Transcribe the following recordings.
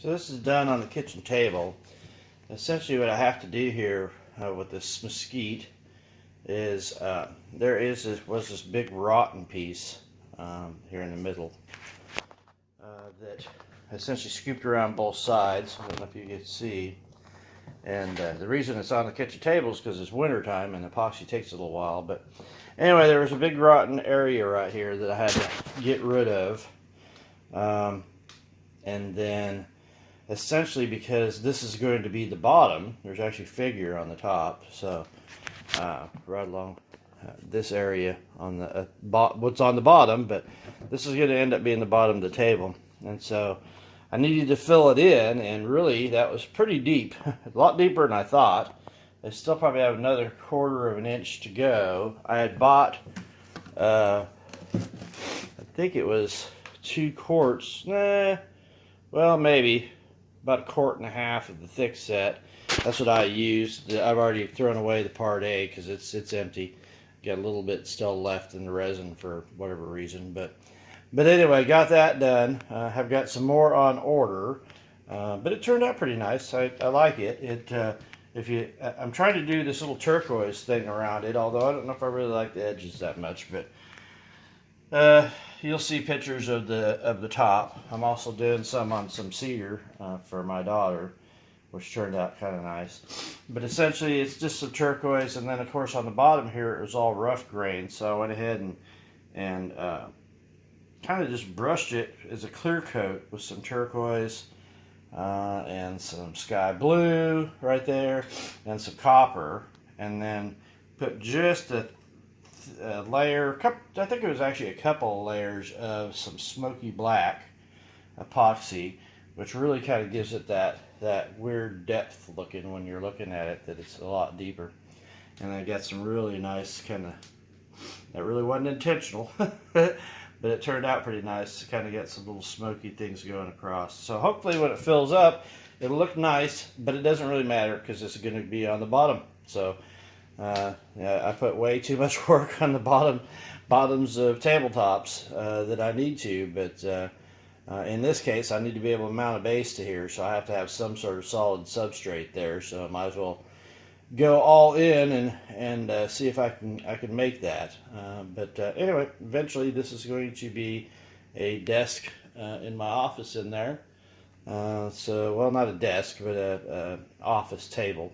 So this is done on the kitchen table. Essentially what I have to do here with this mesquite is was this big rotten piece here in the middle that essentially scooped around both sides. I don't know if you can see. And the reason it's on the kitchen table is because it's winter time and epoxy takes a little while. But anyway, there was a big rotten area right here that I had to get rid of. And then essentially, because this is going to be the bottom, there's actually figure on the top, so right along this area on the what's on the bottom, but this is going to end up being the bottom of the table. And so I needed to fill it in, and really that was pretty deep, a lot deeper than I thought. I still probably have another 1/4 of an inch to go. I had bought I think it was 2 quarts, well, maybe about 1.5 of the thick set. That's what I used. I've already thrown away the part A because it's empty. Got a little bit still left in the resin for whatever reason, but anyway, got that done. Have got some more on order, but it turned out pretty nice. I like it. I'm trying to do this little turquoise thing around it, although I don't know if I really like the edges that much, but you'll see pictures of the top. I'm also doing some on some cedar for my daughter, which turned out kind of nice. But essentially, it's just some turquoise, and then of course on the bottom here it was all rough grain. So I went ahead and kind of just brushed it as a clear coat with some turquoise and some sky blue right there, and some copper, and then put just a layer, I think it was actually a couple of layers of some smoky black epoxy, which really kind of gives it that weird depth looking when you're looking at it, that it's a lot deeper. And I got some really nice kind of, that really wasn't intentional, but it turned out pretty nice to kind of get some little smoky things going across. So hopefully when it fills up, it'll look nice, but it doesn't really matter because it's going to be on the bottom. So yeah, I put way too much work on the bottoms of tabletops that I need to, but in this case I need to be able to mount a base to here, so I have to have some sort of solid substrate there, so I might as well go all in and see if I can make that. But anyway, eventually this is going to be a desk in my office in there. So, well, not a desk, but a office table.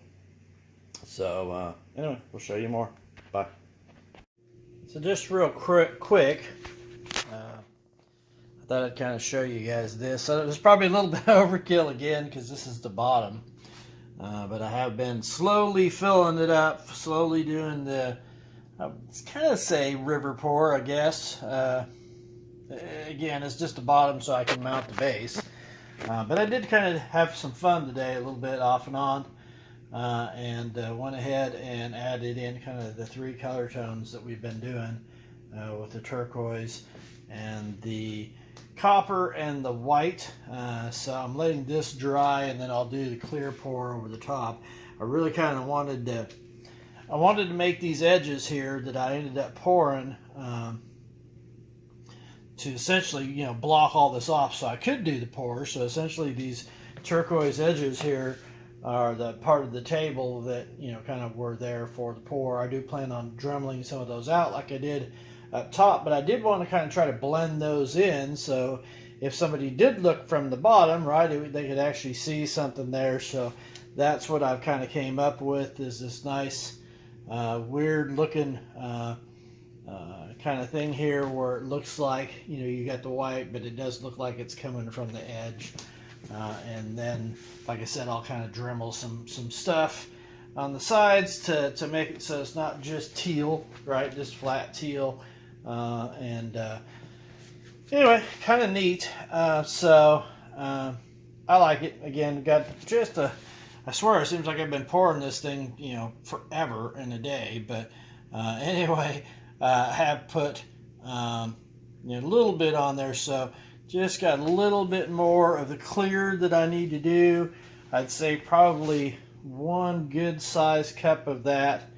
So anyway, we'll show you more. Bye. So just real quick, I thought I'd kind of show you guys this. So it's probably a little bit overkill again because this is the bottom. But I have been slowly filling it up, slowly doing the, I would kind of say river pour, I guess. Again, it's just the bottom so I can mount the base. But I did kind of have some fun today, a little bit off and on. And went ahead and added in kind of the 3 color tones that we've been doing with the turquoise and the copper and the white. So I'm letting this dry, and then I'll do the clear pour over the top. I really kind of wanted to make these edges here that I ended up pouring to essentially, you know, block all this off so I could do the pour. So essentially these turquoise edges here are the part of the table that, you know, kind of were there for the pour. I do plan on dremeling some of those out like I did up top, but I did want to kind of try to blend those in, so if somebody did look from the bottom, right, they could actually see something there. So that's what I've kind of came up with, is this nice weird looking kind of thing here where it looks like, you know, you got the white, but it does look like it's coming from the edge. And then, like I said, I'll kind of dremel some stuff on the sides to make it so it's not just teal, right? Just flat teal. Anyway, kind of neat. So I like it. Again, got just I swear it seems like I've been pouring this thing, you know, forever in a day. But anyway, I have put you know, a little bit on there, so just got a little bit more of the clear that I need to do. I'd say probably 1 good sized cup of that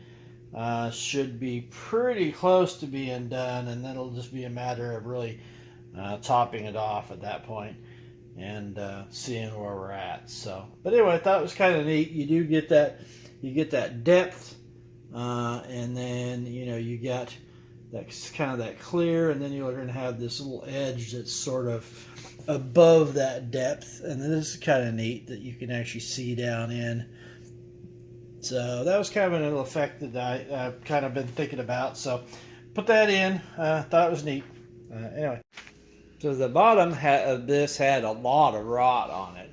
should be pretty close to being done, and then it'll just be a matter of really topping it off at that point. and seeing where we're at. So, but anyway, I thought it was kind of neat. You do get that, you get that depth, and then you got that's kind of that clear, and then you're going to have this little edge that's sort of above that depth, and then this is kind of neat that you can actually see down in. So that was kind of an effect that I've kind of been thinking about. So put that in. Thought it was neat. Anyway, so the bottom of this had a lot of rot on it.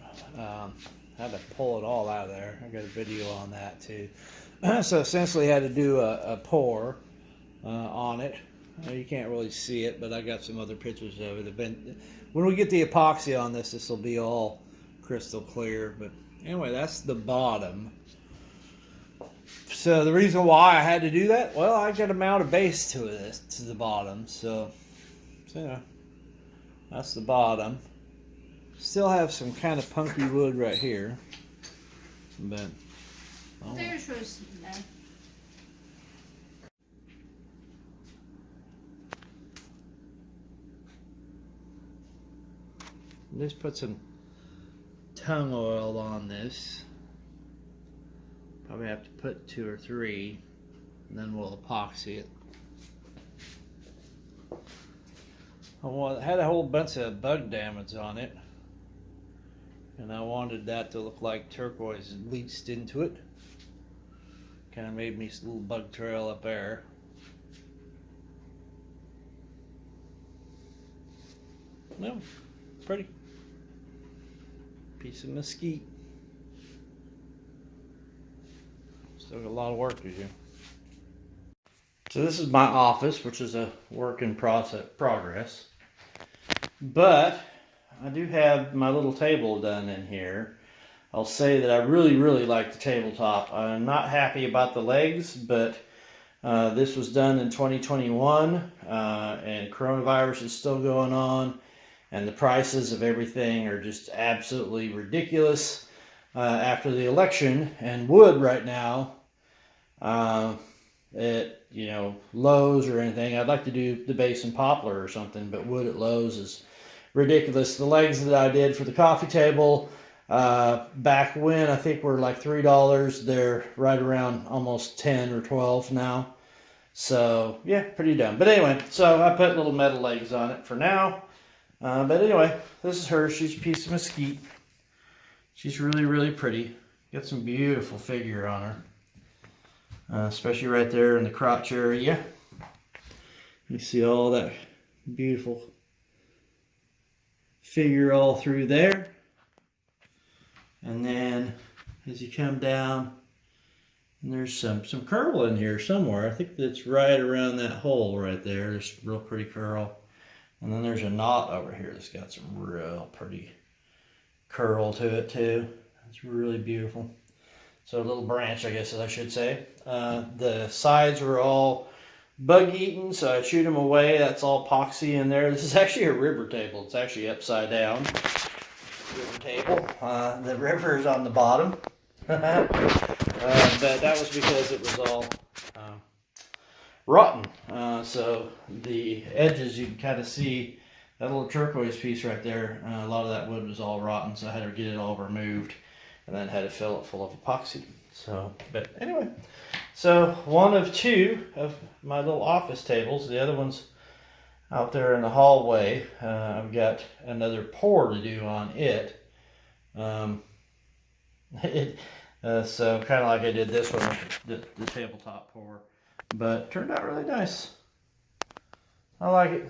Had to pull it all out of there. I got a video on that too. So essentially had to do a pour on it. You can't really see it, but I got some other pictures of it. When we get the epoxy on this will be all crystal clear. But anyway, that's the bottom. So the reason why I had to do that, well, I got to mount a base to the bottom. So that's the bottom. Still have some kind of punky wood right here, but there's was that. Just put some tung oil on this. Probably have to put 2 or 3, and then we'll epoxy it. It had a whole bunch of bug damage on it, and I wanted that to look like turquoise leached into it. Kind of made me a little bug trail up there. No, pretty. Piece of mesquite. Still got a lot of work to do. So this is my office, which is a work in progress. But I do have my little table done in here. I'll say that I really, really like the tabletop. I'm not happy about the legs, but this was done in 2021, and coronavirus is still going on, and the prices of everything are just absolutely ridiculous after the election. And wood right now, at Lowe's or anything, I'd like to do the base in poplar or something, but wood at Lowe's is ridiculous. The legs that I did for the coffee table back when, I think were like $3. They're right around almost 10 or 12 now. So yeah, pretty dumb. But anyway, so I put little metal legs on it for now. But anyway, this is her. She's a piece of mesquite. She's really, really pretty. Got some beautiful figure on her. Especially right there in the crotch area. You see all that beautiful figure all through there. And then as you come down, and there's some curl in here somewhere. I think that's right around that hole right there. There's real pretty curl. And then there's a knot over here that's got some real pretty curl to it too. It's really beautiful. So a little branch, I guess I should say. The sides were all bug eaten, so I chewed them away. That's all epoxy in there. This is actually a river table. It's actually upside down. River table. The river is on the bottom. But that was because it was all rotten. So the edges, you can kind of see that little turquoise piece right there. A lot of that wood was all rotten, so I had to get it all removed and then had to fill it full of epoxy. So, but anyway, so one of 2 of my little office tables. The other one's out there in the hallway. I've got another pour to do on it. So kind of like I did this one, the tabletop pour, but it turned out really nice. I like it.